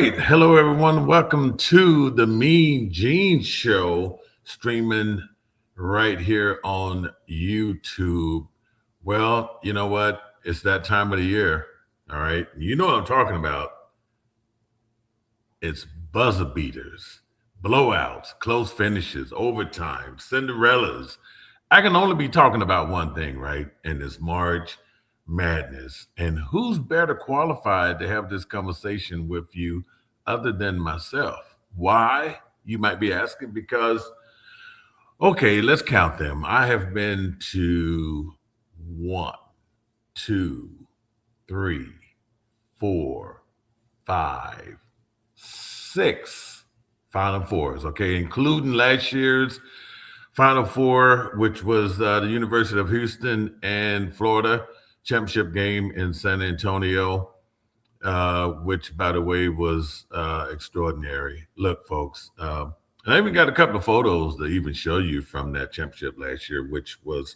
right. Hello, everyone. Welcome to the MeanGene Show, streaming right here on YouTube. Well, you know what? It's that time of the year. All right. You know what I'm talking about. It's buzzer beaters, blowouts, close finishes, overtime, Cinderellas. I can only be talking about one thing, right? And it's March Madness. And who's better qualified to have this conversation with you other than myself? Why? You might be asking, because, okay, let's count them. I have been to one, two, three, four, five, six Final Fours, okay, including last year's Final Four, which was the University of Houston and Florida championship game in San Antonio, which, by the way, was extraordinary. Look, folks, and I even got a couple of photos to even show you from that championship last year, which was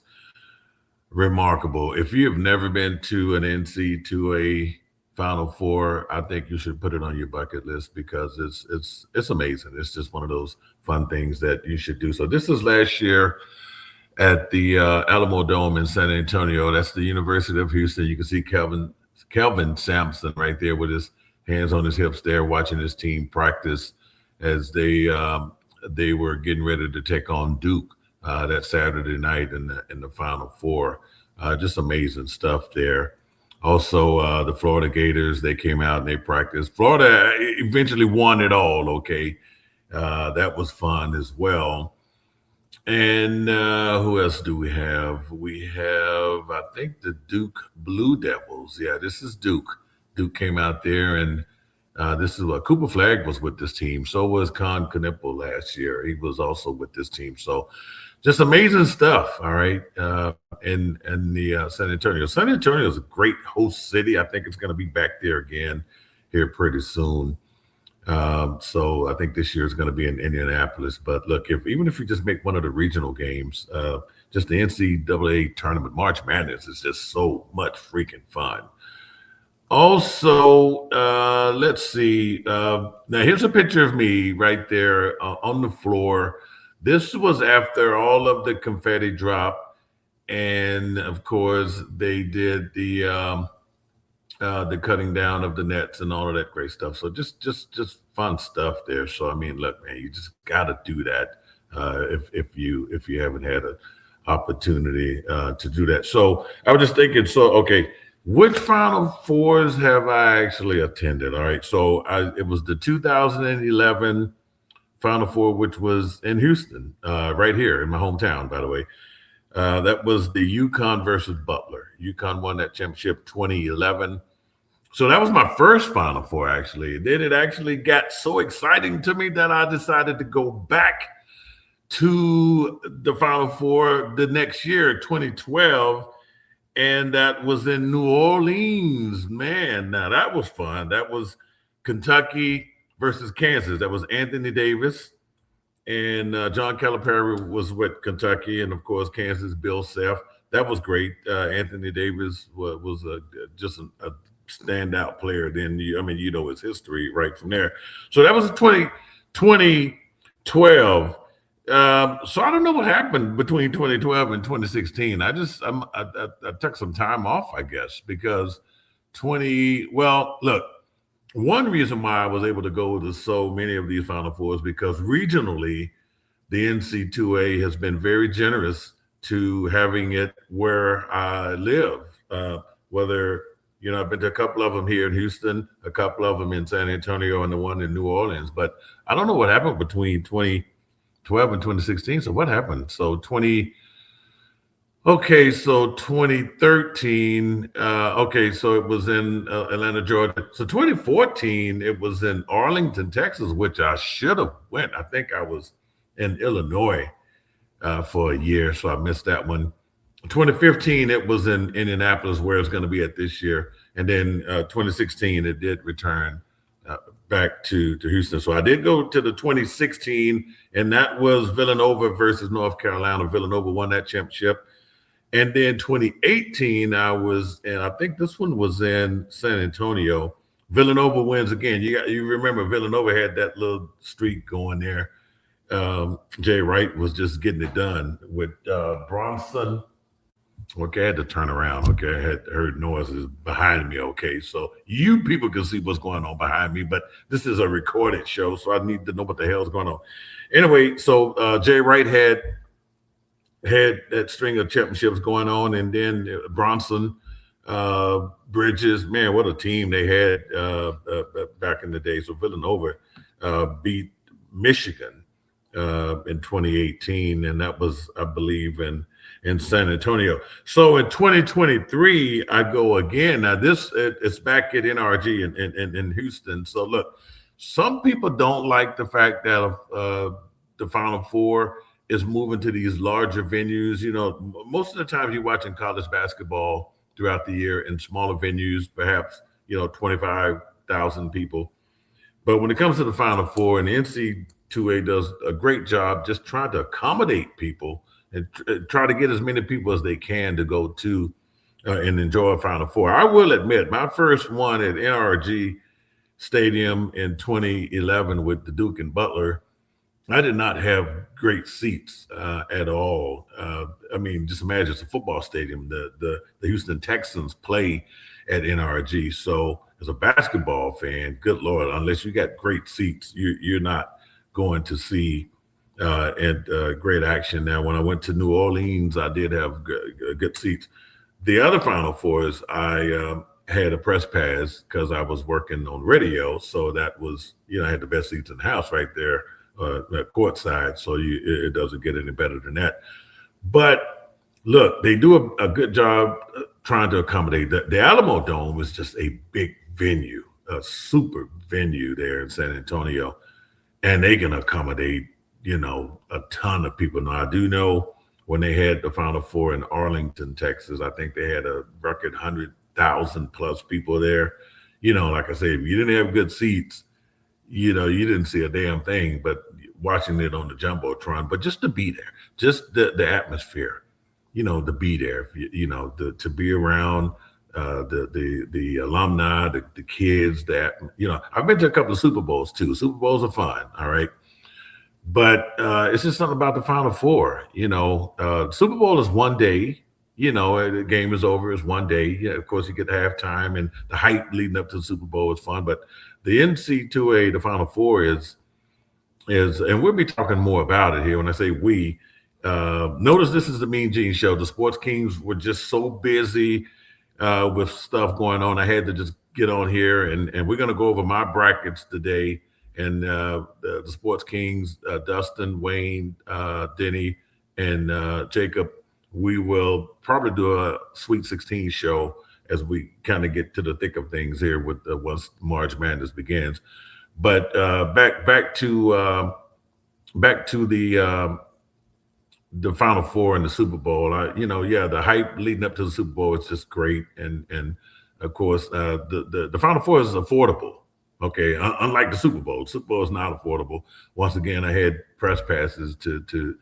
remarkable. If you have never been to an NCAA Final Four, I think you should put it on your bucket list because it's amazing. It's just one of those fun things that you should do. So this is last year at the Alamo Dome in San Antonio. That's the University of Houston. You can see Kelvin Sampson right there with his hands on his hips there, watching his team practice as they were getting ready to take on Duke that Saturday night in the Final Four. Just amazing stuff there. Also, the Florida Gators, they came out and they practiced. Florida eventually won it all, okay? That was fun as well. And who else do we have? We have, I think, the Duke Blue Devils. Yeah, this is Duke. Duke came out there, and this is what Cooper Flagg was with this team. So was Con Knipple last year. He was also with this team. So just amazing stuff, all right, in the San Antonio. San Antonio is a great host city. I think it's going to be back there again here pretty soon. So I think this year is going to be in Indianapolis. But look, even if you just make one of the regional games, just the NCAA tournament, March Madness is just so much freaking fun. Also, let's see. Now, here's a picture of me right there on the floor. This was after all of the confetti drop, and of course they did the cutting down of the nets and all of that great stuff. So just fun stuff there. So I mean, look, man, you just got to do that if you haven't had an opportunity to do that. So I was just thinking. So okay, which Final Fours have I actually attended? All right, so it was the 2011 Final Four, which was in Houston, right here in my hometown, by the way. That was the UConn versus Butler. UConn won that championship 2011. So that was my first Final Four, actually. Then it actually got so exciting to me that I decided to go back to the Final Four the next year, 2012. And that was in New Orleans. Man, now that was fun. That was Kentucky versus Kansas. That was Anthony Davis, and John Calipari was with Kentucky, and of course Kansas, Bill Self. That was great. Anthony Davis was just a standout player. Then you know his history right from there. So that was 2012. So I don't know what happened between 2012 and 2016. I took some time off, I guess, because look. One reason why I was able to go to so many of these Final Fours because regionally, the NCAA has been very generous to having it where I live. Whether, I've been to a couple of them here in Houston, a couple of them in San Antonio, and the one in New Orleans. But I don't know what happened between 2012 and 2016. So what happened? So 2013. So it was in Atlanta, Georgia. So 2014, it was in Arlington, Texas, which I should have went. I think I was in Illinois for a year, so I missed that one. 2015, it was in Indianapolis, where it's going to be at this year. And then 2016, it did return back to Houston. So I did go to the 2016, and that was Villanova versus North Carolina. Villanova won that championship. And then 2018, I was, and I think this one was in San Antonio, Villanova wins again. You remember Villanova had that little streak going there. Jay Wright was just getting it done with Bronson. Okay, I had to turn around. Okay, I had heard noises behind me. Okay, so you people can see what's going on behind me, but this is a recorded show, so I need to know what the hell's going on. Anyway, so Jay Wright had that string of championships going on, and then Bronson, Bridges. Man, what a team they had back in the day. So Villanova beat Michigan in 2018, and that was, I believe, in San Antonio. So in 2023, I go again. Now this it's back at NRG in Houston. So look, some people don't like the fact that the Final Four is moving to these larger venues. You know, most of the time you're watching college basketball throughout the year in smaller venues, perhaps 25,000 people. But when it comes to the Final Four, and the NCAA does a great job just trying to accommodate people and try to get as many people as they can to go to and enjoy a Final Four. I will admit, my first one at NRG Stadium in 2011 with the Duke and Butler, I did not have great seats at all. I mean, just imagine it's a football stadium. The Houston Texans play at NRG. So as a basketball fan, good Lord, unless you got great seats, you're not going to see great action. Now, when I went to New Orleans, I did have good seats. The other Final Fours, I had a press pass because I was working on radio. So that was, I had the best seats in the house right there. Courtside, so it doesn't get any better than that. But look, they do a good job trying to accommodate. The Alamo Dome is just a big venue, a super venue there in San Antonio, and they can accommodate a ton of people. Now I do know when they had the Final Four in Arlington, Texas, I think they had a record 100,000 plus people there. Like I say, if you didn't have good seats, you didn't see a damn thing, but watching it on the Jumbotron, but just to be there, just the atmosphere, to be there, to be around the alumni, the kids I've been to a couple of Super Bowls too. Super Bowls are fun. All right. But it's just something about the Final Four, Super Bowl is one day, the game is over. It's one day. Yeah, of course you get the halftime and the hype leading up to the Super Bowl is fun, but the NCAA, the Final Four is, and we'll be talking more about it here. When I say we, notice this is the MeanGene show. The Sports Kings were just so busy with stuff going on. I had to just get on here, and we're going to go over my brackets today. And the Sports Kings, Dustin, Wayne, Denny, and Jacob, we will probably do a Sweet 16 show as we kind of get to the thick of things here with once March Madness begins. But back to the Final Four and the Super Bowl. The hype leading up to the Super Bowl is just great, and of course the Final Four is affordable. Okay, unlike the Super Bowl. Super Bowl is not affordable. Once again, I had press passes to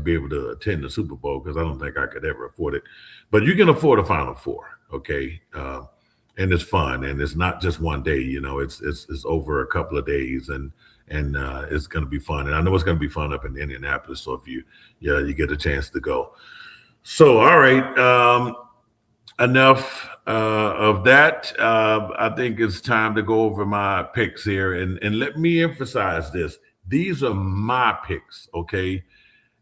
be able to attend the Super Bowl because I don't think I could ever afford it. But you can afford a Final Four, okay? And it's fun, and it's not just one day. It's over a couple of days, and it's going to be fun. And I know it's going to be fun up in Indianapolis. So if you get a chance to go. So all right, enough of that. I think it's time to go over my picks here, and let me emphasize this: these are my picks, okay?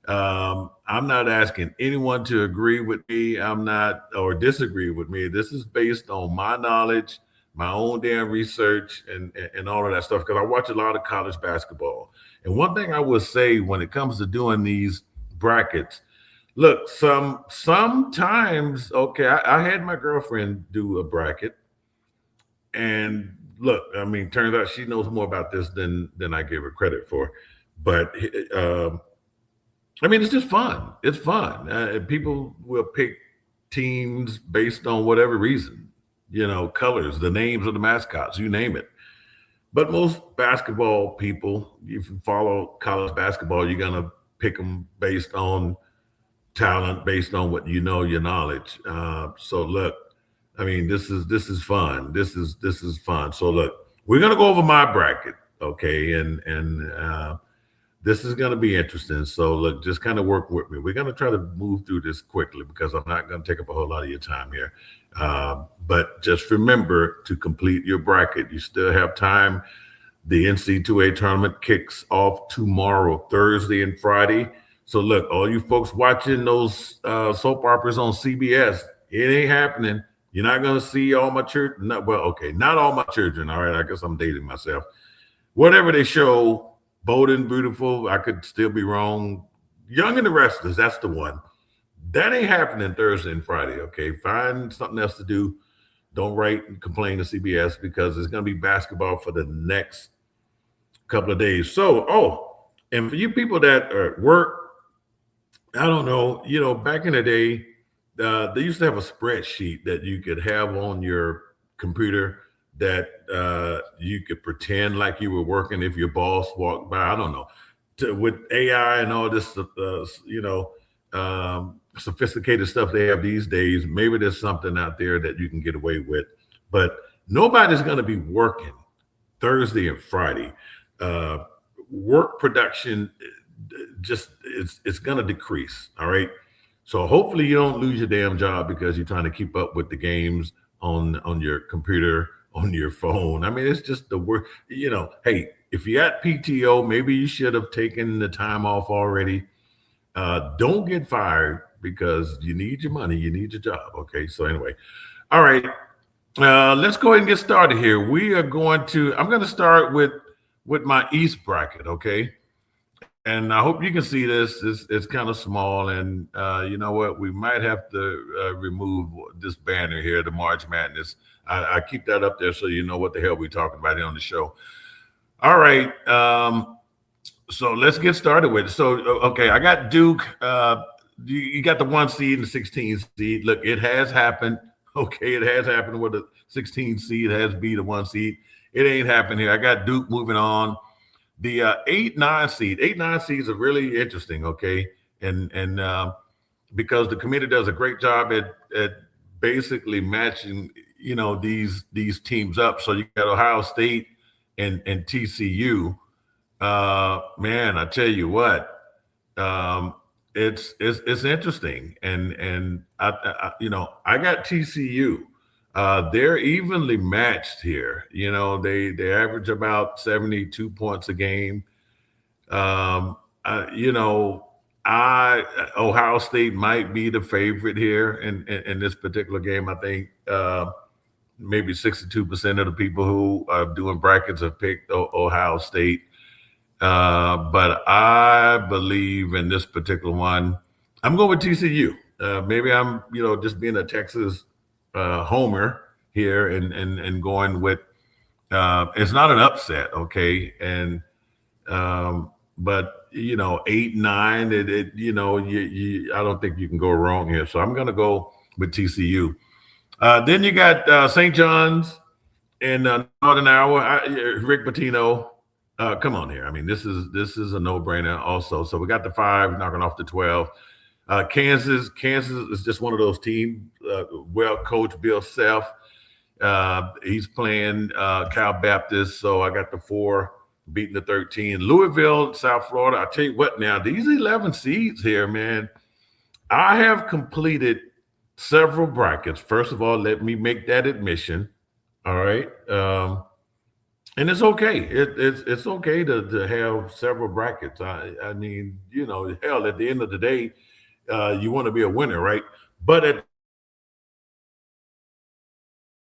I'm not asking anyone to agree with me. I'm not, or disagree with me. This is based on my knowledge, my own damn research, and all of that stuff. Because I watch a lot of college basketball. And one thing I will say when it comes to doing these brackets, look, sometimes, okay, I had my girlfriend do a bracket, and look, I mean, turns out she knows more about this than I give her credit for. But I mean, it's just fun. It's fun. People will pick teams based on whatever reason, colors, the names of the mascots, you name it. But most basketball people, if you follow college basketball, you're going to pick them based on talent, based on what your knowledge. So look, I mean, this is fun. This is fun. So look, we're gonna go over my bracket, okay, and this is gonna be interesting. So look, just kind of work with me. We're gonna try to move through this quickly because I'm not gonna take up a whole lot of your time here. But just remember to complete your bracket. You still have time. The NC2A tournament kicks off tomorrow, Thursday and Friday. So look, all you folks watching those soap operas on CBS, it ain't happening. You're not gonna see all my children. Not, well, okay, not all my children. All right, I guess I'm dating myself. Whatever they show, Bold and Beautiful, I could still be wrong. Young and the Restless, that's the one. That ain't happening Thursday and Friday. Okay, find something else to do. Don't write and complain to CBS because it's going to be basketball for the next couple of days. So, and for you people that are at work, I don't know, back in the day, they used to have a spreadsheet that you could have on your computer that you could pretend like you were working if your boss walked by. I don't know. With AI and all this, sophisticated stuff they have these days, maybe there's something out there that you can get away with. But nobody's going to be working Thursday and Friday. Work production just it's going to decrease. All right. So hopefully you don't lose your damn job because you're trying to keep up with the games on your computer, on your phone. I mean, it's just the work. Hey, if you got PTO, maybe you should have taken the time off already. Don't get fired because you need your money, you need your job. Okay. So anyway, all right. Let's go ahead and get started here. I'm going to start with my East bracket. Okay. And I hope you can see this. It's kind of small. And you know what? We might have to remove this banner here, the March Madness. I keep that up there so you know what the hell we're talking about here on the show. All right. So let's get started with it. So, okay, I got Duke. You got the 1 seed and the 16 seed. Look, it has happened. Okay, it has happened where the 16 seed has beat the 1 seed. It ain't happened here. I got Duke moving on. The 8-9 seed. 8-9 seeds are really interesting, okay? And because the committee does a great job at basically matching, these teams up. So you got Ohio State and TCU. Man, I tell you what, it's interesting. And I got TCU. They're evenly matched here. They average about 72 points a game. Ohio State might be the favorite here in this particular game. I think maybe 62% of the people who are doing brackets have picked Ohio State. But I believe in this particular one, I'm going with TCU. Maybe I'm, just being a Texas homer here and going with it's not an upset, okay? And but 8-9, I don't think you can go wrong here. So I'm going to go with TCU. Then you got St. John's in Northern Iowa. Rick Pitino. Come on here. I mean, this is a no-brainer also. So we got the 5 knocking off the 12. Kansas is just one of those teams. Well coached Bill Self. He's playing Cal Baptist. So I got the 4 beating the 13. Louisville, South Florida. I tell you what now, these 11 seeds here, man, I have completed several brackets. First of all, let me make that admission. All right. And it's okay. It's okay to have several brackets. I mean, hell, at the end of the day, you want to be a winner, right? But at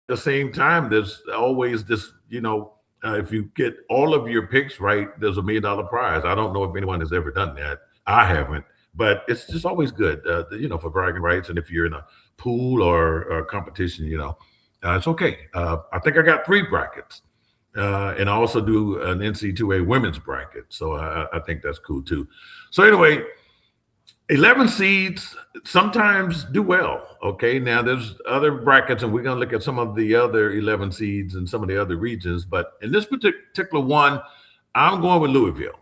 the same time, there's always this, if you get all of your picks right, there's $1 million prize. I don't know if anyone has ever done that. I haven't, but it's just always good, for bragging rights. And if you're in a pool or a competition, it's okay. I think I got 3 brackets. And I also do an NC2A women's bracket. So I think that's cool too. So anyway, 11 seeds sometimes do well. Okay. Now there's other brackets and we're going to look at some of the other 11 seeds and some of the other regions. But in this particular one, I'm going with Louisville.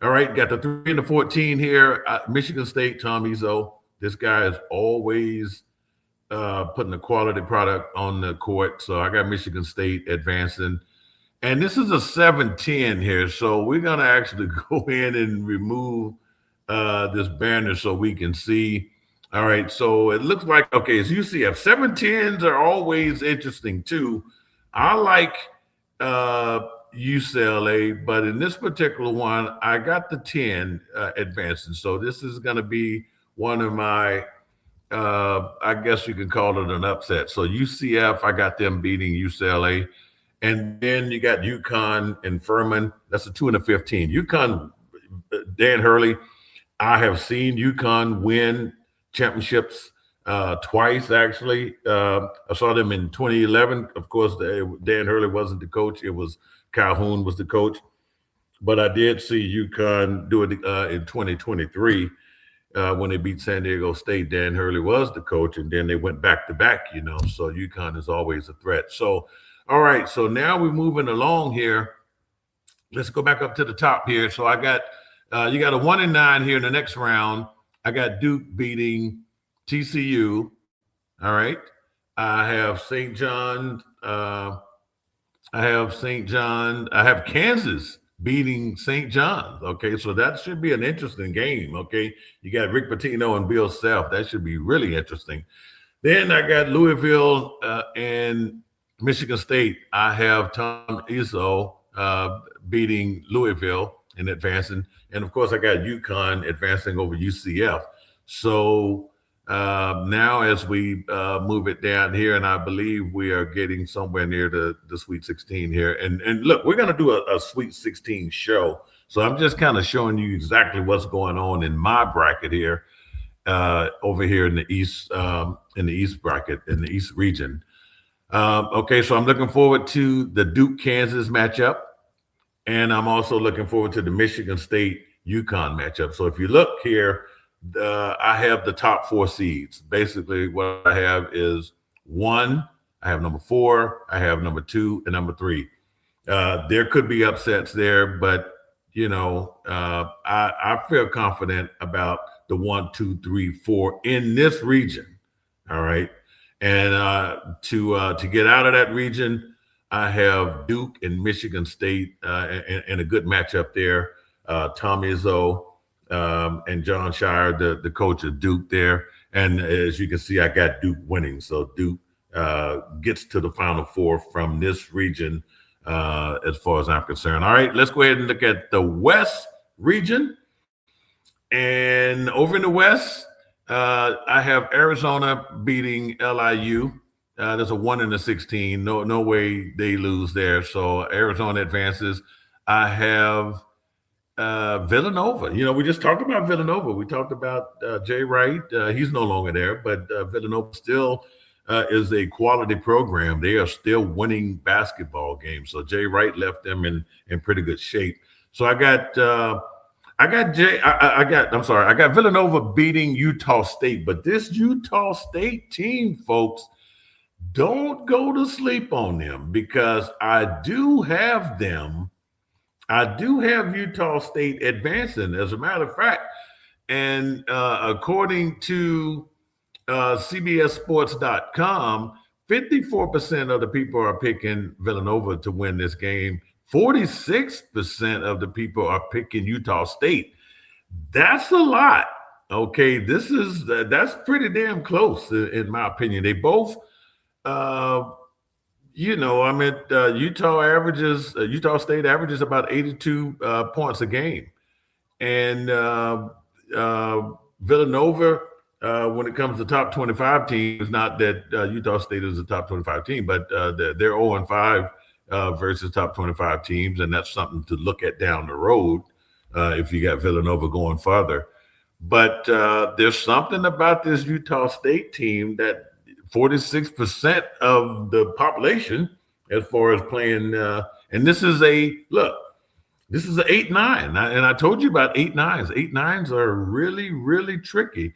All right. Got the 3 and the 14 here. Michigan State, Tom Izzo. This guy is always putting a quality product on the court. So I got Michigan State advancing. And this is a 7-10 here. So we're going to actually go in and remove this banner so we can see. All right. So it looks like, okay, it's UCF. 7-10s are always interesting too. I like UCLA, but in this particular one, I got the 10 advancing. So this is going to be one of my, I guess you can call it an upset. So UCF, I got them beating UCLA. And then you got UConn and Furman. That's a 2 and a 15. UConn, Dan Hurley. I have seen UConn win championships twice, actually. I saw them in 2011. Of course, Dan Hurley wasn't the coach. It was Calhoun was the coach. But I did see UConn do it in 2023 when they beat San Diego State. Dan Hurley was the coach, and then they went back to back, So UConn is always a threat. So, all right. So now we're moving along here. Let's go back up to the top here. So I got you got a 1-9 here in the next round. I got Duke beating TCU. All right. I have St. John. I have Kansas beating St. John's. Okay. So that should be an interesting game. Okay. You got Rick Pitino and Bill Self. That should be really interesting. Then I got Louisville and Michigan State. I have Tom Izzo beating Louisville and advancing. And of course, I got UConn advancing over UCF. So now as we move it down here, and I believe we are getting somewhere near the Sweet 16 here. And look, we're going to do a Sweet 16 show. So I'm just kind of showing you exactly what's going on in my bracket here, over here in the East bracket, in the East region. Okay, so I'm looking forward to the Duke-Kansas matchup. And I'm also looking forward to the Michigan State-UConn matchup. So if you look here, I have the top 4 seeds. Basically, what I have is 1, I have number 4, I have number 2, and number 3. There could be upsets there, but, I feel confident about the 1, 2, 3, 4 in this region. All right. And to get out of that region, I have Duke and Michigan State and a good matchup there. Tom Izzo and John Shire, the coach of Duke there. And as you can see, I got Duke winning. So Duke gets to the Final Four from this region as far as I'm concerned. All right, let's go ahead and look at the West region. And over in the West, I have Arizona beating LIU. There's a 1 and a 16. No way they lose there. So Arizona advances. I have Villanova. We just talked about Villanova. We talked about Jay Wright. He's no longer there, but Villanova still is a quality program. They are still winning basketball games. So Jay Wright left them in pretty good shape. So I got Villanova beating Utah State, but this Utah State team, folks, don't go to sleep on them because I do have them. I do have Utah State advancing, as a matter of fact. And according to CBSSports.com, 54% of the people are picking Villanova to win this game. 46% of the people are picking Utah State. That's a lot. Okay, that's pretty damn close in my opinion. They both, Utah State averages about 82 points a game, and Villanova, when it comes to top 25 teams, not that Utah State is a top 25 team, but they're 0-5 versus top 25 teams, and that's something to look at down the road if you got Villanova going farther. But there's something about this Utah State team that 46% of the population, as far as playing, and this is an 8-9, and I told you about 8-9s. 8-9s are really, really tricky.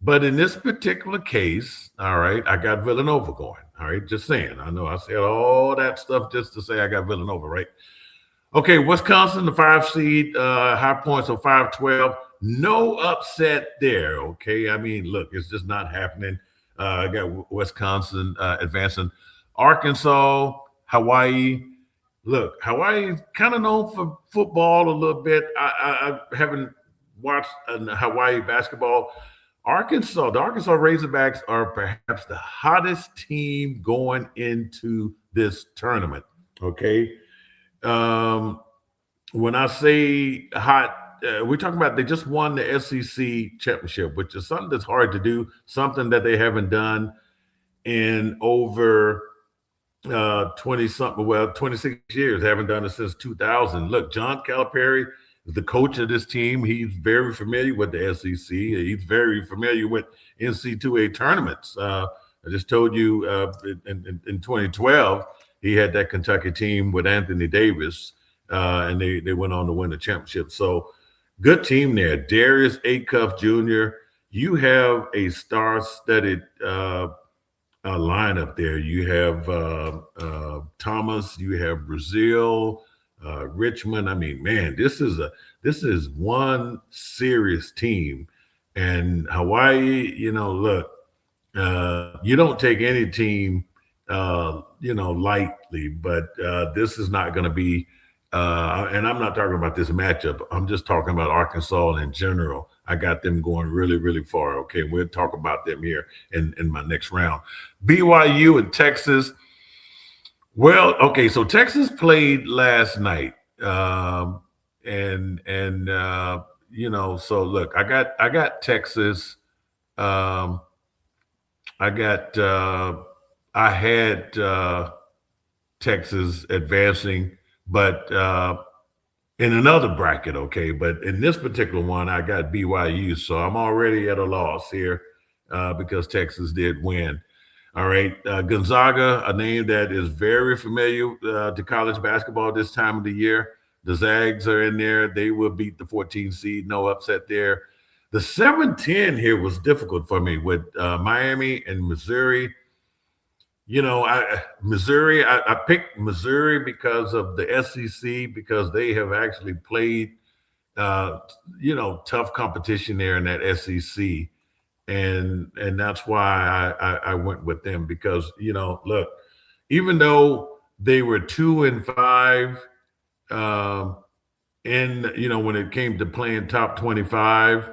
But in this particular case, all right, I got Villanova going. All right, just saying. I know I said all that stuff just to say I got Villanova, right? Okay, Wisconsin, the 5 seed, high points of 512. No upset there, okay? I mean, look, it's just not happening. I got Wisconsin advancing. Arkansas, Hawaii. Look, Hawaii is kind of known for football a little bit. I haven't watched Hawaii basketball. The Arkansas Razorbacks are perhaps the hottest team going into this tournament. Okay. Um, when I say hot, we're talking about they just won the SEC championship, which is something that's hard to do, something that they haven't done in over 20 something, well, 26 years, haven't done it since 2000. Look, John Calipari is the coach of this team. He's very familiar with the SEC. He's very familiar with NCAA tournaments. I just told you in 2012, he had that Kentucky team with Anthony Davis, and they went on to win the championship. So good team there. Darius Acuff Jr., you have a star-studded lineup there. You have Thomas, you have Brazil, Richmond. I mean, man, this is one serious team. And Hawaii, look, you don't take any team, lightly, but this is not going to be. And I'm not talking about this matchup. I'm just talking about Arkansas in general. I got them going really, really far. Okay, we'll talk about them here in my next round. BYU and Texas. Well, okay, so Texas played last night, so look, I got Texas. Um, I had Texas advancing, but in another bracket, okay. But in this particular one, I got BYU, so I'm already at a loss here because Texas did win. All right, Gonzaga, a name that is very familiar to college basketball this time of the year. The Zags are in there. They will beat the 14 seed. No upset there. The 7-10 here was difficult for me with Miami and Missouri. I picked Missouri because of the SEC, because they have actually played, tough competition there in that SEC. And that's why I went with them because, look, even though they were 2-5, when it came to playing top 25,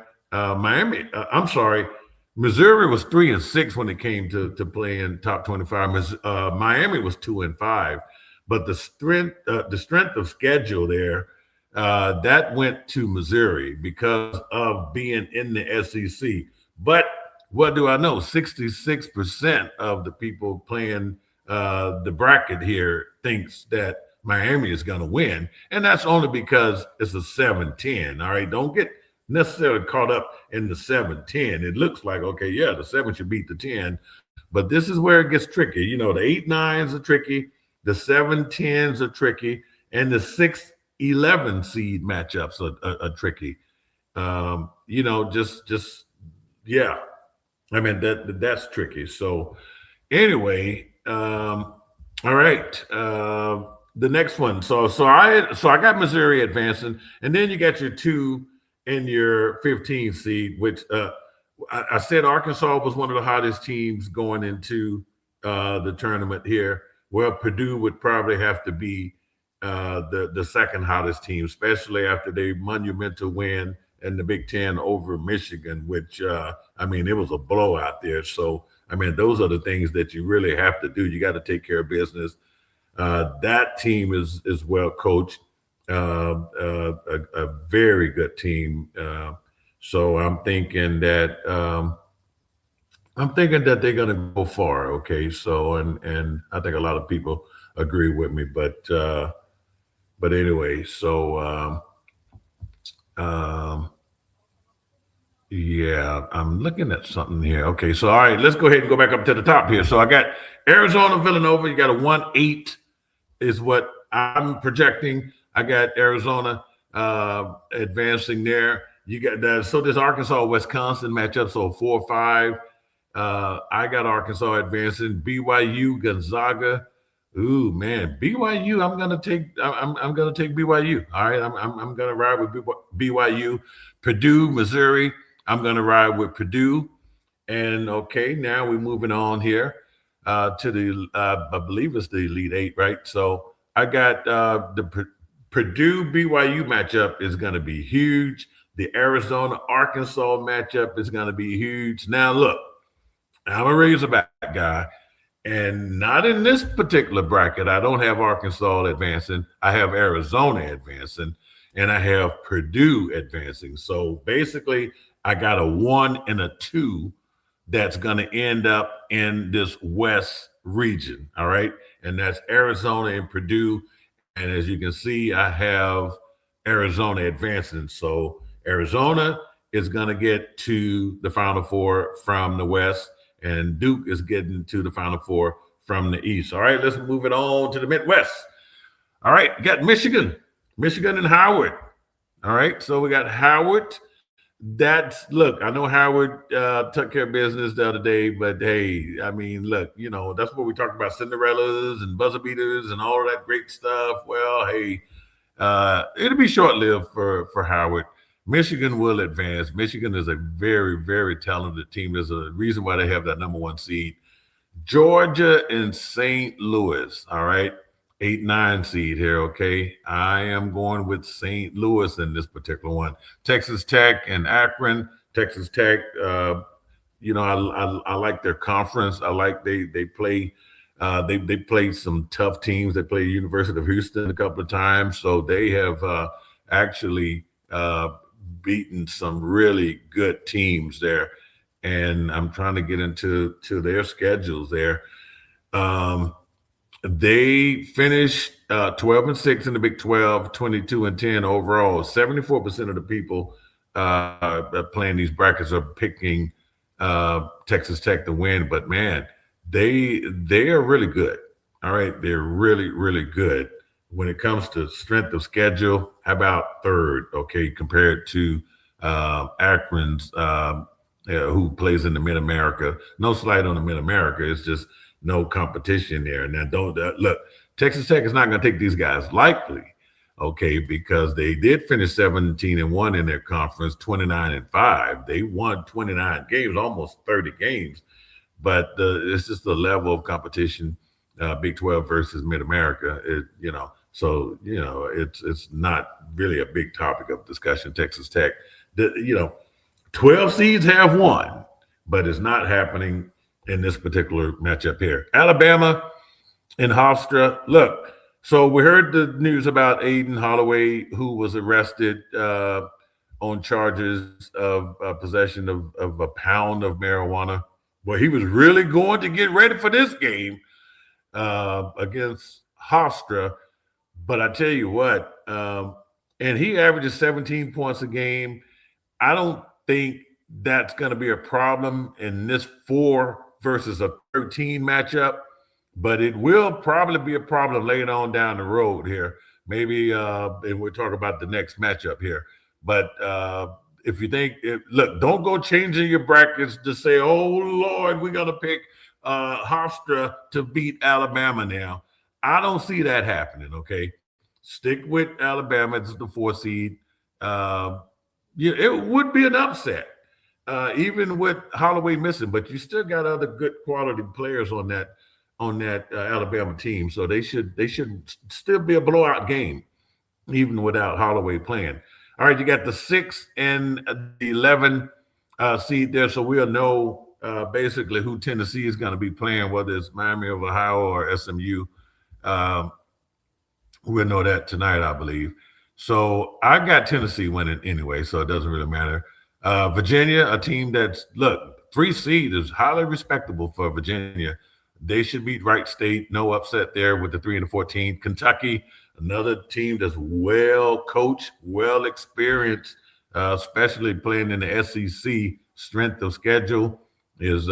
Missouri was 3-6 when it came to playing top 25. Miami was 2-5, but the strength of schedule there that went to Missouri because of being in the SEC. But what do I know? 66% of the people playing the bracket here thinks that Miami is going to win, and that's only because it's a 7-10. All right, don't get necessarily caught up in the 7-10. It looks like, okay, yeah, the 7 should beat the 10, but this is where it gets tricky. The 8-9s are tricky, the 7-10s are tricky, and the 6-11 seed matchups are tricky. Yeah. I mean, that's tricky. So anyway, all right. The next one. So I got Missouri advancing, and then you got your 2 and your 15 seed, which I said Arkansas was one of the hottest teams going into the tournament here. Well, Purdue would probably have to be the second hottest team, especially after their monumental win in the Big Ten over Michigan, which, it was a blowout there. So, those are the things that you really have to do. You got to take care of business. That team is well coached, a very good team. So I'm thinking that they're going to go far. Okay. So, and I think a lot of people agree with me, but anyway, so, yeah, I'm looking at something here. Okay, so all right, let's go ahead and go back up to the top here. So I got Arizona, Villanova. You got a 1-8 is what I'm projecting. I got Arizona advancing there. You got that. So this Arkansas Wisconsin matchup. So 4-5. I got Arkansas advancing. BYU Gonzaga. Ooh, man, BYU. I'm gonna take BYU. All right, I'm gonna ride with BYU. Purdue Missouri. I'm gonna ride with Purdue. And okay, now we're moving on here to the, I believe it's the Elite Eight, right? So I got Purdue BYU matchup is going to be huge. The Arizona Arkansas matchup is going to be huge. Now, look, I'm a Razorback guy. And not in this particular bracket. I don't have Arkansas advancing. I have Arizona advancing, and I have Purdue advancing. So basically, I got a 1 and a 2 that's going to end up in this West region. All right. And that's Arizona and Purdue. And as you can see, I have Arizona advancing. So Arizona is going to get to the Final Four from the West, and Duke is getting to the Final Four from the East. All right, let's move it on to the Midwest. All right, you got Michigan and Howard. All right, so we got Howard. Look, I know Howard took care of business the other day, but hey, I mean, look, that's what we talked about, Cinderellas and buzzer beaters and all of that great stuff. Well, hey, it'll be short-lived for Howard. Michigan will advance. Michigan is a very, very talented team. There's a reason why they have that number 1 seed. Georgia and St. Louis, all right? 8-9 seed here, okay? I am going with St. Louis in this particular one. Texas Tech and Akron. Texas Tech, I like their conference. I like they play they played some tough teams. They played University of Houston a couple of times, so they have actually beaten some really good teams there. And I'm trying to get into their schedules there. They finished 12-6 in the Big 12, 22-10 overall. 74% of the people playing these brackets are picking Texas Tech to win. But man, they are really good. All right, they're really, really good. When it comes to strength of schedule, how about third? Okay, compared to Akron's, who plays in the Mid America. No slight on the Mid America. It's just no competition there. Now, don't look. Texas Tech is not going to take these guys lightly, okay, because they did finish 17-1 in their conference, 29-5. They won 29 games, almost 30 games. But it's just the level of competition, Big 12 versus Mid America. So it's not really a big topic of discussion. Texas Tech, 12 seeds have won, but it's not happening in this particular matchup here. Alabama and Hofstra. Look, so we heard the news about Aiden Holloway, who was arrested on charges of possession of a pound of marijuana. Well, he was really going to get ready for this game against Hofstra. But I tell you what, and he averages 17 points a game. I don't think that's going to be a problem in this 4 versus a 13 matchup, but it will probably be a problem later on down the road here. Maybe, and we'll talk about the next matchup here. But if you think, look, don't go changing your brackets to say, oh, Lord, we're going to pick Hofstra to beat Alabama now. I don't see that happening, okay? Stick with Alabama. It's the 4 seed. It would be an upset, even with Holloway missing, but you still got other good quality players on that Alabama team. So they should still be a blowout game, even without Holloway playing. All right, you got the 6 and the 11 seed there, so we'll know basically who Tennessee is going to be playing, whether it's Miami of Ohio or SMU. We'll know that tonight, I believe. So I got Tennessee winning anyway, so it doesn't really matter. Virginia, a team that's, look, 3 seed is highly respectable for Virginia. They should beat Wright State. No upset there with the 3 and the 14. Kentucky, another team that's well coached, well experienced, especially playing in the SEC. Strength of schedule is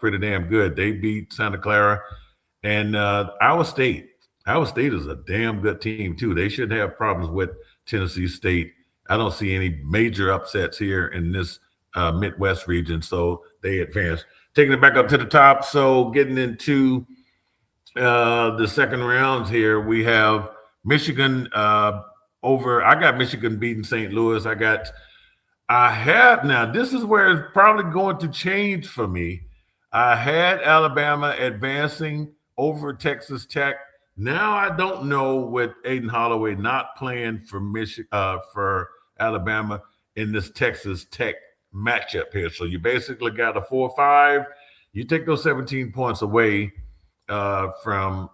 pretty damn good. They beat Santa Clara. And Iowa State. Iowa State is a damn good team, too. They shouldn't have problems with Tennessee State. I don't see any major upsets here in this Midwest region, so they advance. Taking it back up to the top, so getting into the second rounds here, we have Michigan I got Michigan beating St. Louis. I got I had now. This is where it's probably going to change for me. I had Alabama advancing over Texas Tech. Now I don't know with Aiden Holloway not playing for Michigan for Alabama in this Texas Tech matchup here. So you basically got a 4-5. You take those 17 points away from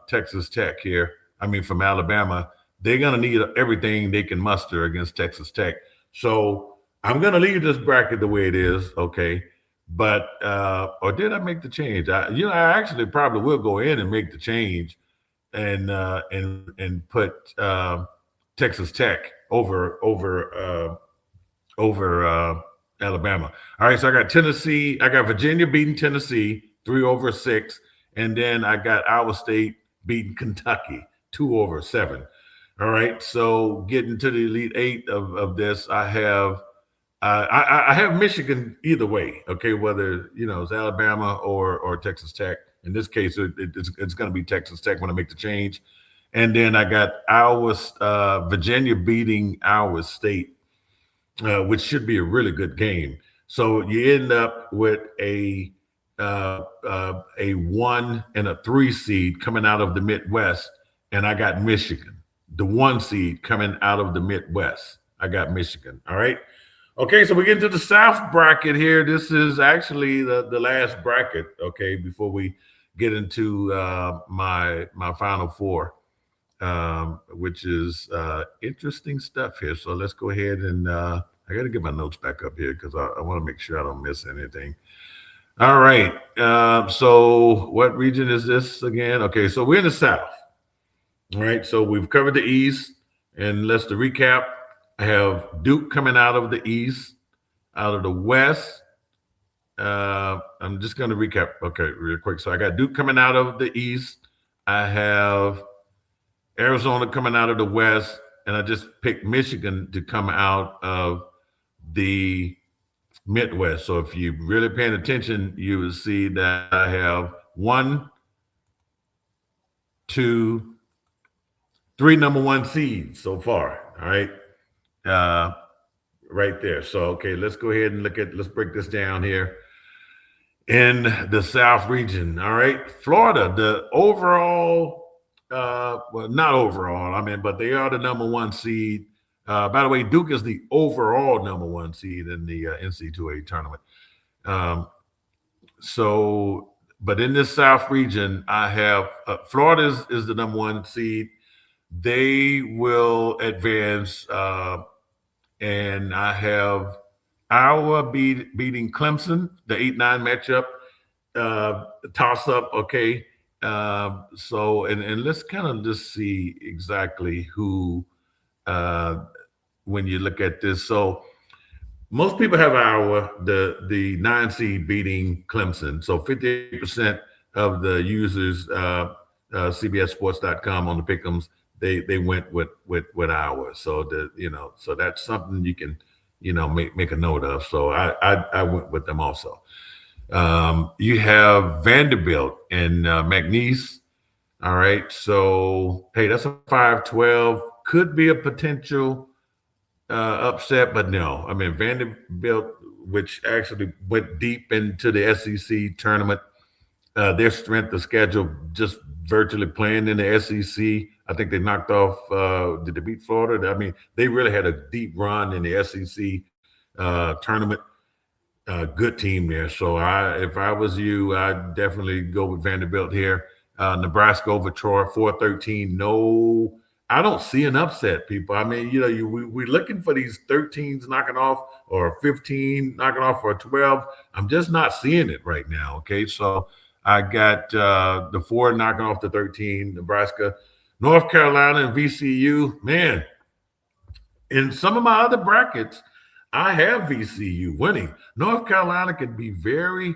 Texas Tech here. I mean from Alabama. They're gonna need everything they can muster against Texas Tech. So I'm gonna leave this bracket the way it is, okay? But or did I make the change? I actually probably will go in and make the change and put Texas Tech over Alabama. All right, so I got Tennessee. I got Virginia beating Tennessee 3-6, and then I got Iowa State beating Kentucky 2-7. All right, so getting to the Elite Eight of this, I have I have Michigan either way. Okay, whether it's Alabama or Texas Tech. In this case, it's going to be Texas Tech when I make the change, and then I got Virginia beating Iowa State, which should be a really good game. So you end up with a 1 and a 3 seed coming out of the Midwest, and I got Michigan, the 1 seed coming out of the Midwest. I got Michigan. All right. Okay, so we get into the South bracket here. This is actually the last bracket, okay, before we get into my Final Four, which is interesting stuff here. So let's go ahead and I got to get my notes back up here because I want to make sure I don't miss anything. All right, so what region is this again? Okay, so we're in the South. All right, so we've covered the East, and let's to recap. I have Duke coming out of the East, out of the West. I'm just going to recap, okay, real quick. So I got Duke coming out of the East. I have Arizona coming out of the West, and I just picked Michigan to come out of the Midwest. So if you're really paying attention, you will see that I have 1, 2, 3 number 1 seeds so far. All right. Right there. So, okay, let's go ahead and let's break this down here in the South region. All right. Florida, the overall, well, not overall, I mean, but they are the number 1 seed. By the way, Duke is the overall number 1 seed in the NCAA tournament. But in this South region, I have Florida is the number 1 seed. They will advance, and I have Iowa beating Clemson, the 8-9 matchup, toss up. Okay, so and let's kind of just see exactly who when you look at this. So most people have Iowa, the 9 seed beating Clemson. So 58% of the users, CBSSports.com on the pick'ems, they went with Iowa. So so that's something you can make a note of. So I went with them also. You have Vanderbilt and McNeese. All right. So hey, that's a 5-12. Could be a potential upset, but no. I mean Vanderbilt, which actually went deep into the SEC tournament, their strength of schedule just virtually playing in the SEC. I think they knocked off. Did they beat Florida? I mean, they really had a deep run in the SEC tournament. Good team there. So if I was you, I'd definitely go with Vanderbilt here. Nebraska over Troy, 4-13. No, I don't see an upset, people. I mean, we're looking for these 13s knocking off or 15 knocking off or 12. I'm just not seeing it right now. Okay, so I got the 4 knocking off the 13, Nebraska. North Carolina and VCU, man, in some of my other brackets, I have VCU winning. North Carolina can be very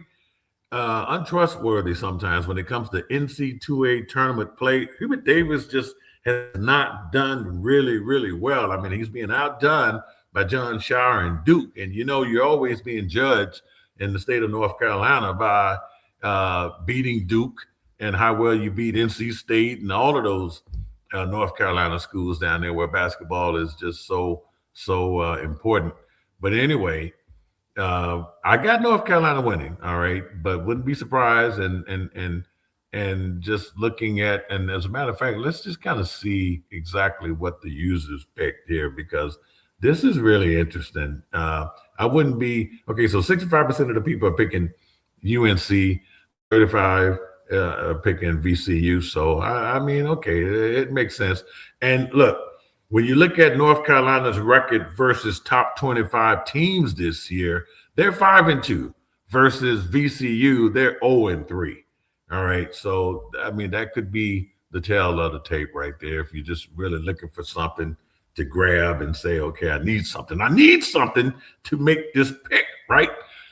untrustworthy sometimes when it comes to NCAA tournament play. Hubert Davis just has not done really, really well. I mean, he's being outdone by John Shire and Duke. And, you're always being judged in the state of North Carolina by beating Duke and how well you beat NC State and all of those North Carolina schools down there where basketball is just so so important. But anyway, I got North Carolina winning, all right, but wouldn't be surprised. And just looking at, and as a matter of fact, let's just kind of see exactly what the users picked here, because this is really interesting. I wouldn't be okay. So 65% of the people are picking UNC, 35 are picking VCU. So I mean, okay, it makes sense. And look, when you look at North Carolina's record versus top 25 teams this year, they're 5-2 versus VCU, they're 0-3. All right. So, I mean, that could be the tail of the tape right there. If you're just really looking for something to grab and say, okay, I need something. I need something to make this pick, right?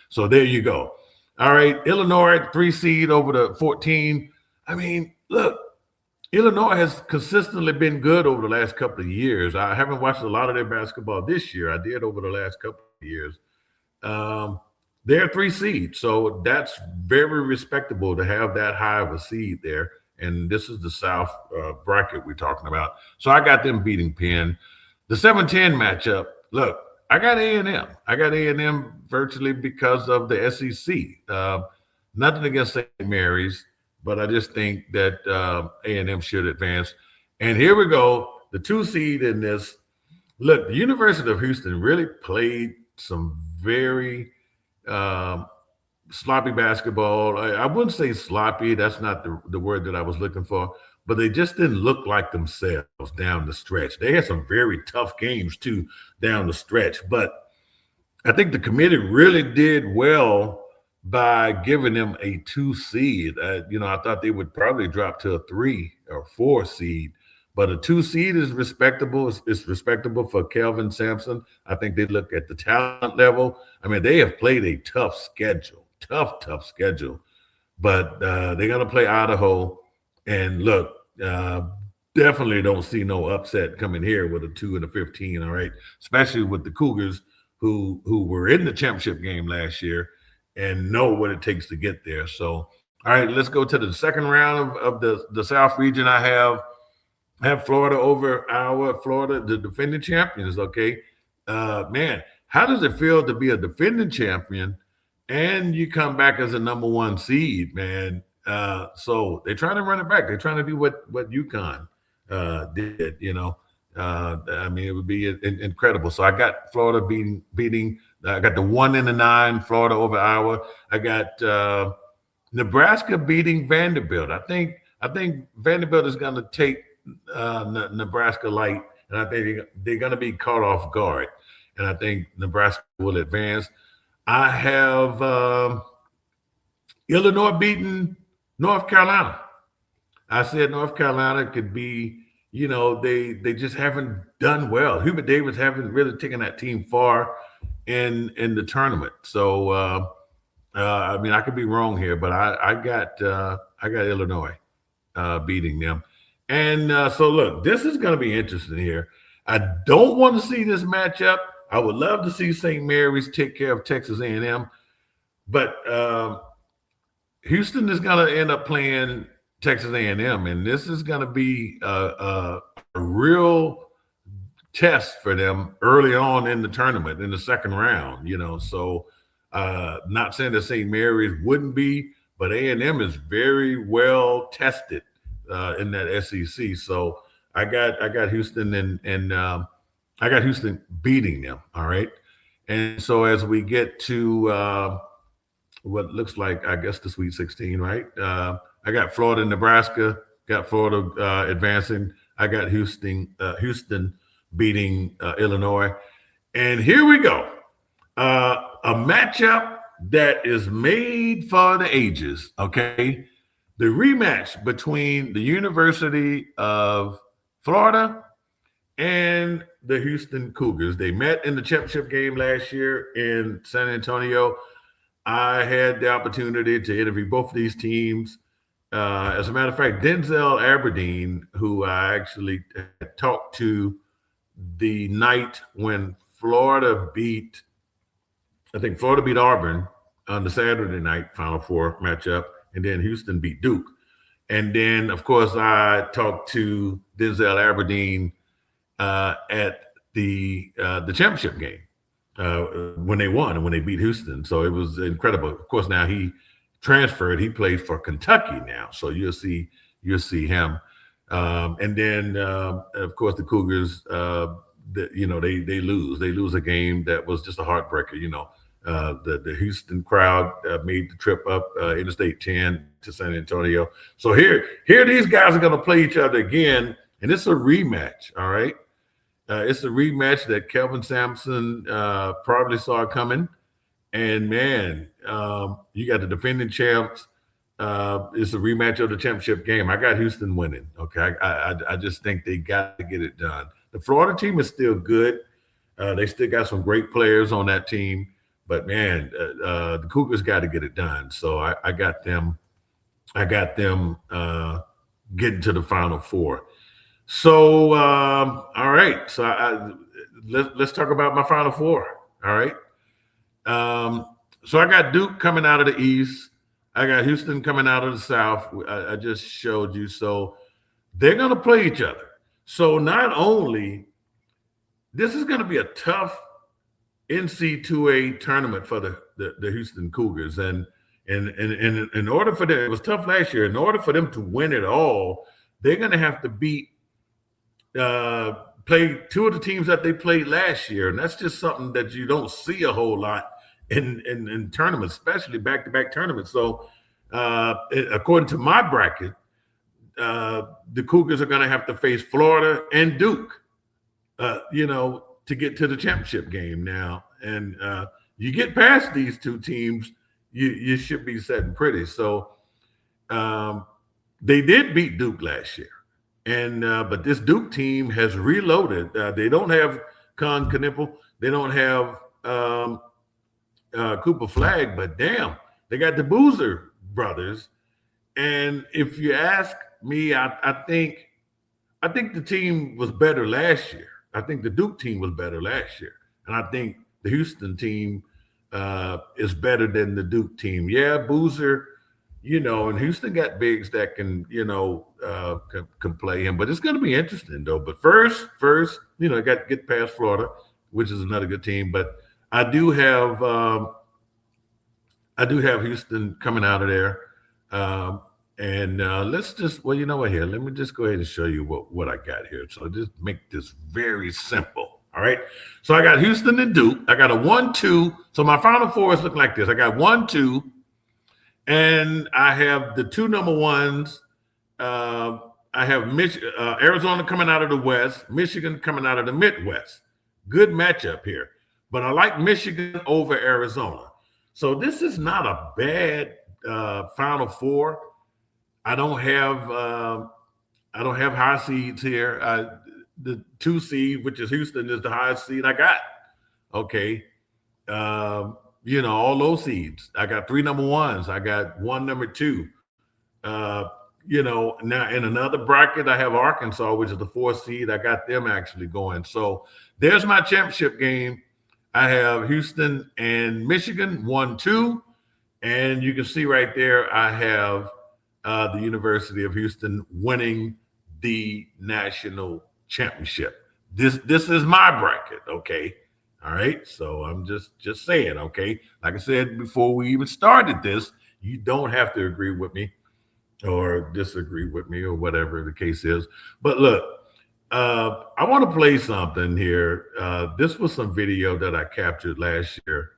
So there you go. All right. Illinois, 3 seed over the 14. I mean, look, Illinois has consistently been good over the last couple of years. I haven't watched a lot of their basketball this year. I did over the last couple of years. They're 3 seed, so that's very respectable to have that high of a seed there. And this is the South bracket we're talking about. So I got them beating Penn. The 7-10 matchup. Look, I got A&M. I got A&M virtually because of the SEC. Nothing against St. Mary's, but I just think that A&M should advance. And here we go, the 2 seed in this. Look, the University of Houston really played some very sloppy basketball. I wouldn't say sloppy. That's not the word that I was looking for. But they just didn't look like themselves down the stretch. They had some very tough games, too, down the stretch. But I think the committee really did well by giving them a 2 seed. I thought they would probably drop to a 3 or 4 seed. But a 2 seed is respectable. It's respectable for Kelvin Sampson. I think they look at the talent level. I mean, they have played a tough schedule, tough schedule. But they're going to play Idaho. And look, definitely don't see no upset coming here with a 2 and a 15, all right? Especially with the Cougars who were in the championship game last year and know what it takes to get there. So, all right, let's go to the second round of the South region. I have Florida over Iowa. Florida, the defending champions, okay? Man, how does it feel to be a defending champion and you come back as a number 1 seed, man? So they're trying to run it back. They're trying to do what UConn did, I mean, it would be incredible. So I got Florida beating. I got the 1 and the 9, Florida over Iowa. I got Nebraska beating Vanderbilt. I think Vanderbilt is going to take Nebraska light, and I think they're going to be caught off guard. And I think Nebraska will advance. I have Illinois beating North Carolina. I said North Carolina could be, they just haven't done well. Hubert Davis haven't really taken that team far in the tournament. So, I mean, I could be wrong here, but I got Illinois beating them. And so, look, this is going to be interesting here. I don't want to see this matchup. I would love to see St. Mary's take care of Texas A&M, but Houston is going to end up playing Texas A&M, and this is going to be a real test for them early on in the tournament in the second round. So not saying that St. Mary's wouldn't be, but A&M is very well tested in that SEC. So I got Houston and I got Houston beating them. All right. And so as we get to what looks like, I guess, the Sweet 16, right? I got Florida and Nebraska, got Florida advancing. I got Houston beating Illinois. And here we go. A matchup that is made for the ages, okay? The rematch between the University of Florida and the Houston Cougars. They met in the championship game last year in San Antonio. I had the opportunity to interview both of these teams. As a matter of fact, Denzel Aberdeen, who I actually talked to the night when Florida beat Auburn on the Saturday night Final Four matchup, and then Houston beat Duke. And then, of course, I talked to Denzel Aberdeen at the championship game when they won and when they beat Houston. So it was incredible. Of course, now he transferred. He plays for Kentucky now, so you'll see him. And then, of course, the Cougars. They lose a game that was just a heartbreaker. The Houston crowd made the trip up Interstate 10 to San Antonio. So here these guys are going to play each other again, and it's a rematch. All right, it's a rematch that Kelvin Sampson probably saw coming. And man, you got the defending champs. It's a rematch of the championship game. I got Houston winning. Okay, I just think they got to get it done. The Florida team is still good. They still got some great players on that team. But man, the Cougars got to get it done. So I got them. I got them getting to the Final Four. So all right. So let's talk about my Final Four. All right. So I got Duke coming out of the East. I got Houston coming out of the South. I just showed you. So they're going to play each other. So not only this is going to be a tough NCAA tournament for the Houston Cougars, and in order for them, it was tough last year. In order for them to win it all, they're going to have to play two of the teams that they played last year, and that's just something that you don't see a whole lot in tournaments, especially back-to-back tournaments. So according to my bracket, the Cougars are going to have to face Florida and Duke, to get to the championship game now. And you get past these two teams, you should be setting pretty. So they did beat Duke last year. And but this Duke team has reloaded. They don't have Con Knippel. They don't have Cooper Flagg, but damn, they got the Boozer brothers. And if you ask me, I think the team was better last year. I think the Duke team was better last year. And I think the Houston team is better than the Duke team. Yeah, Boozer, and Houston got bigs that can, can play him. But it's going to be interesting, though. But first, got to get past Florida, which is another good team. But I do have Houston coming out of there. And let's just, you know what, here, let me just go ahead and show you what I got here. So just make this very simple, all right? So I got Houston and Duke. I got a 1-2. So my Final Four is looking like this. I got 1-2, and I have the two number ones. I have Arizona coming out of the West, Michigan coming out of the Midwest. Good matchup here. But I like Michigan over Arizona. So this is not a bad Final Four. I don't have high seeds here. The 2 seed, which is Houston, is the highest seed I got. Okay. All those seeds. I got 3 number ones. I got 1 number 2. Now in another bracket, I have Arkansas, which is the 4th seed. I got them actually going. So there's my championship game. I have Houston and Michigan 1-2. And you can see right there, I have the University of Houston winning the national championship. This is my bracket, okay? All right. So I'm just saying, okay. Like I said before we even started this, you don't have to agree with me or disagree with me or whatever the case is. But look, I want to play something here. This was some video that I captured last year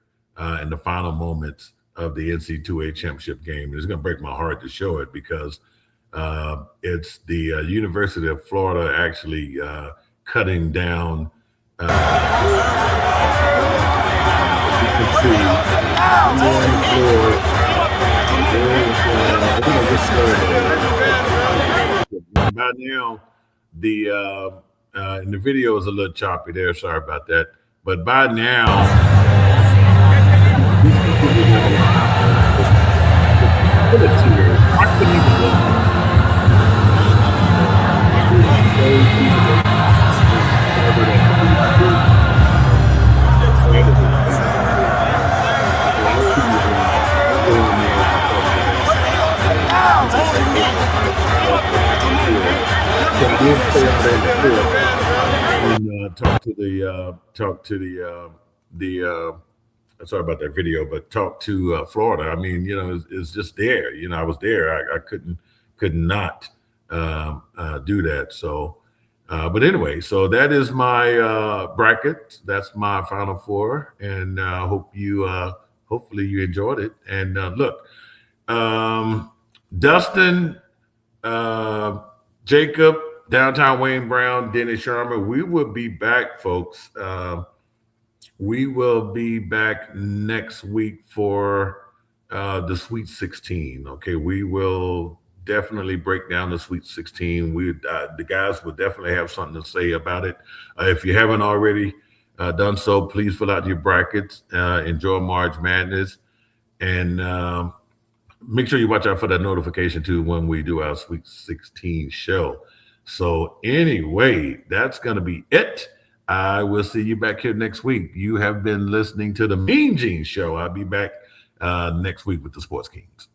in the final moments of the NCAA championship game. It's going to break my heart to show it because it's the University of Florida actually cutting down. You can see by now and the video is a little choppy there. Sorry about that. But by now, the sorry about that video, but talk to Florida. I mean, it's just there. I was there. I could not do that. So, but anyway, so that is my bracket. That's my Final Four, and hopefully you enjoyed it. And look, Dustin, uh, Jacob, Downtown Wayne Brown, Dennis Sherman. We will be back, folks. We will be back next week for the Sweet 16. Okay, we will definitely break down the Sweet 16. The guys will definitely have something to say about it. If you haven't already done so, please fill out your brackets. Enjoy March Madness, and make sure you watch out for that notification too when we do our Sweet 16 show. So anyway, that's going to be it. I will see you back here next week. You have been listening to the MeanGene Show. I'll be back next week with the Sports Kings.